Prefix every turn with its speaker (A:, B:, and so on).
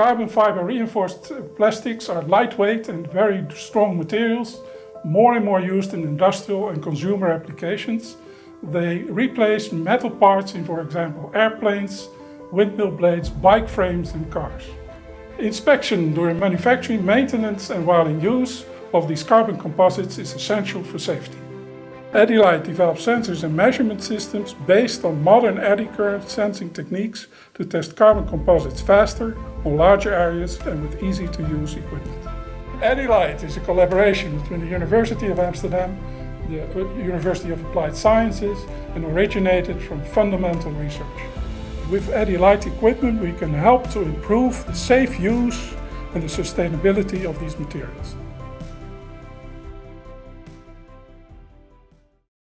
A: carbon fiber reinforced plastics are lightweight and very strong materials, more and more used in industrial and consumer applications. They replace metal parts in, for example, airplanes, windmill blades, bike frames and cars. Inspection during manufacturing, maintenance and while in use of these carbon composites is essential for safety. EddyLite develops sensors and measurement systems based on modern eddy current sensing techniques to test carbon composites faster, on larger areas and with easy-to-use equipment. EddyLite is a collaboration between the University of Amsterdam, the University of Applied Sciences, and originated from fundamental research. With EddyLite equipment, we can help to improve the safe use and the sustainability of these materials.